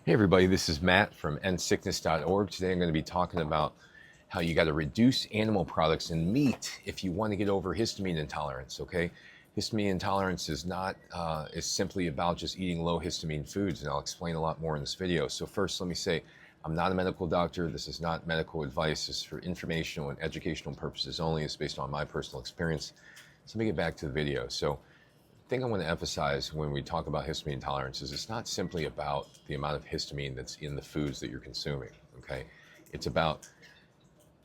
Hey everybody, this is Matt from endsickness.org. Today I'm going to be talking about how you got to reduce animal products and meat if you want to get over histamine intolerance. Okay, histamine intolerance is simply about just eating low histamine foods, and I'll explain a lot more in this video. So first, let me say I'm not a medical doctor. This is not medical advice. This is for informational and educational purposes only. It's based on my personal experience. So let me get back to the video. So thing I want to emphasize when we talk about histamine intolerance is it's not simply about the amount of histamine that's in the foods that you're consuming. Okay, it's about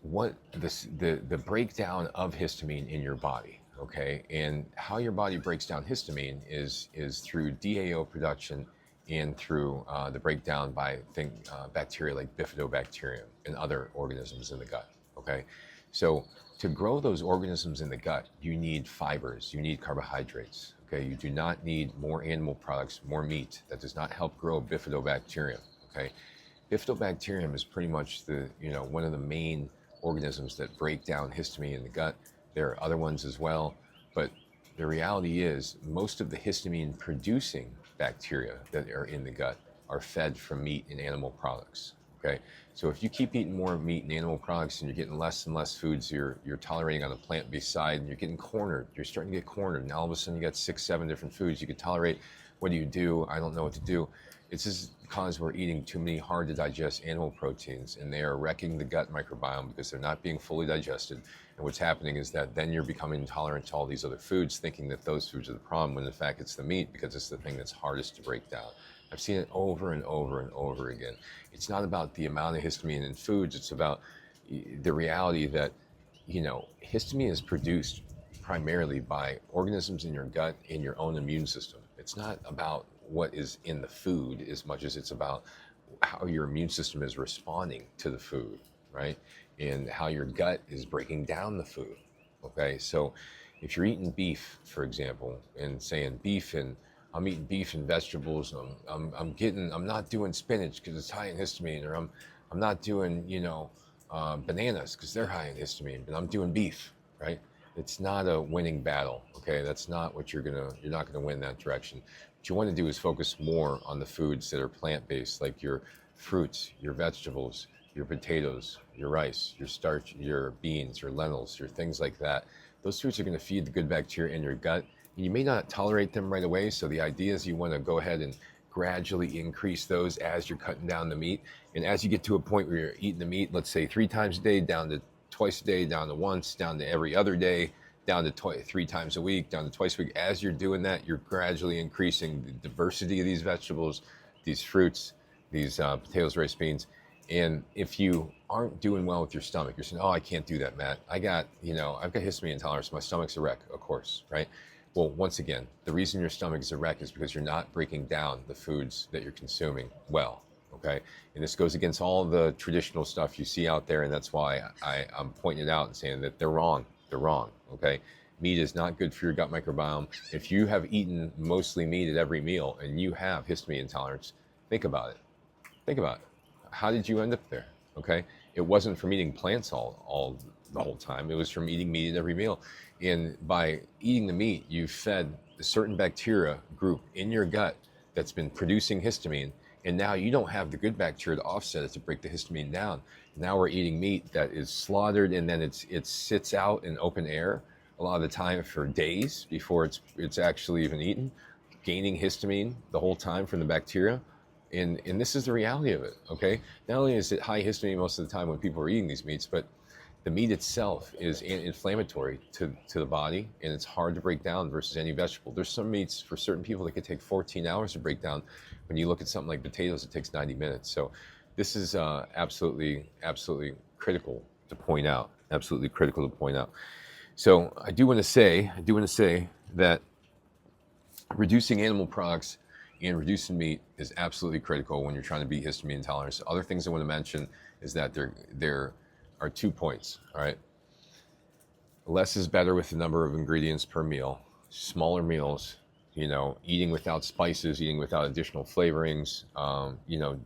the breakdown of histamine in your body. Okay, and how your body breaks down histamine is through DAO production and through the breakdown by bacteria like bifidobacterium and other organisms in the gut. Okay, so to grow those organisms in the gut, you need fibers, you need carbohydrates. Okay, you do not need more animal products, more meat. That does not help grow bifidobacterium. Okay, bifidobacterium is pretty much one of the main organisms that break down histamine in the gut. There are other ones as well, but the reality is most of the histamine producing bacteria that are in the gut are fed from meat and animal products. Okay, so if you keep eating more meat and animal products and you're getting less and less foods you're tolerating on the plant-based side, and you're getting cornered, you're starting to get cornered, and all of a sudden you got 6, 7 different foods you could tolerate. What do you do? I don't know what to do. It's just because we're eating too many hard to digest animal proteins, and they are wrecking the gut microbiome because they're not being fully digested. And what's happening is that then you're becoming intolerant to all these other foods, thinking that those foods are the problem, when in fact it's the meat, because it's the thing that's hardest to break down. I've seen it over and over and over again. It's not about the amount of histamine in foods, it's about the reality that, histamine is produced primarily by organisms in your gut, in your own immune system. It's not about what is in the food as much as it's about how your immune system is responding to the food, right? And how your gut is breaking down the food. Okay, so if you're eating beef, for example, and saying beef and I'm eating beef and vegetables, and I'm not doing spinach because it's high in histamine, or I'm not doing, bananas because they're high in histamine, but I'm doing beef, right? It's not a winning battle. Okay, that's not what you're not gonna win that direction. What you want to do is focus more on the foods that are plant-based, like your fruits, your vegetables, your potatoes, your rice, your starch, your beans, your lentils, your things like that. Those foods are going to feed the good bacteria in your gut. You may not tolerate them right away, so the idea is you want to go ahead and gradually increase those as you're cutting down the meat. And as you get to a point where you're eating the meat, let's say 3 times a day, down to twice a day, down to once, down to every other day, down to 3 times a week, down to twice a week. As you're doing that, you're gradually increasing the diversity of these vegetables, these fruits, these potatoes, rice, beans. And if you aren't doing well with your stomach, you're saying, "Oh, I can't do that, Matt. I've got histamine intolerance. My stomach's a wreck." Of course, right? Well, once again, the reason your stomach is a wreck is because you're not breaking down the foods that you're consuming well. Okay, and this goes against all the traditional stuff you see out there, and that's why I'm pointing it out and saying that they're wrong. They're wrong. Okay, meat is not good for your gut microbiome. If you have eaten mostly meat at every meal and you have histamine intolerance, think about it. Think about it. How did you end up there? Okay, it wasn't from eating plants all the whole time. It was from eating meat at every meal. And by eating the meat, you fed a certain bacteria group in your gut that's been producing histamine, and now you don't have the good bacteria to offset it to break the histamine down. Now we're eating meat that is slaughtered, and then it sits out in open air a lot of the time for days before it's actually even eaten, gaining histamine the whole time from the bacteria. And this is the reality of it. Okay, not only is it high histamine most of the time when people are eating these meats, but the meat itself is inflammatory to the body, and it's hard to break down versus any vegetable. There's some meats for certain people that could take 14 hours to break down. When you look at something like potatoes, it takes 90 minutes. So this is absolutely critical to point out. Absolutely critical to point out. So I do want to say that reducing animal products and reducing meat is absolutely critical when you're trying to beat histamine intolerance. Other things I want to mention is that there are 2 points. All right, less is better with the number of ingredients per meal. Smaller meals, eating without spices, eating without additional flavorings,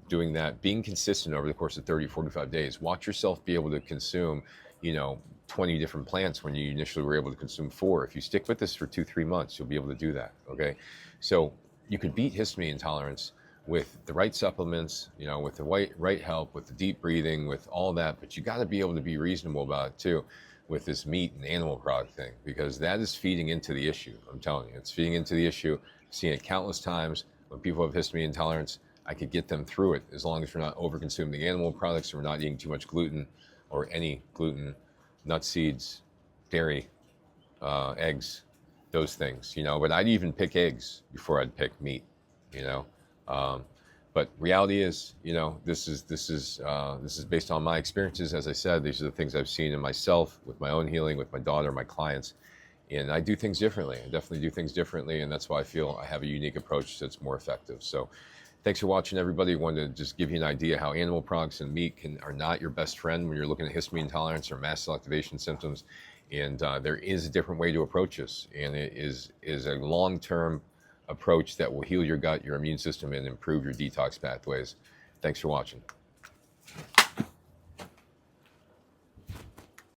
doing that, being consistent over the course of 30, 45 days. Watch yourself be able to consume, 20 different plants when you initially were able to consume 4. If you stick with this for 2, 3 months, you'll be able to do that. Okay, so you could beat histamine intolerance with the right supplements, you know, with the right help, with the deep breathing, with all that. But you got to be able to be reasonable about it too, with this meat and animal product thing, because that is feeding into the issue. I'm telling you, it's feeding into the issue. I've seen it countless times. When people have histamine intolerance, I could get them through it as long as we're not over consuming animal products, and we're not eating too much gluten or any gluten, nuts, seeds, dairy, eggs, those things, you know. But I'd even pick eggs before I'd pick meat, you know. But reality is, you know, this is based on my experiences. As I said, these are the things I've seen in myself, with my own healing, with my daughter, my clients, and I do things differently. I definitely do things differently, and that's why I feel I have a unique approach that's more effective. So, thanks for watching, everybody. I wanted to just give you an idea how animal products and meat are not your best friend when you're looking at histamine intolerance or mast cell activation symptoms. And there is a different way to approach this, and it is a long-term approach that will heal your gut, your immune system, and improve your detox pathways. Thanks for watching.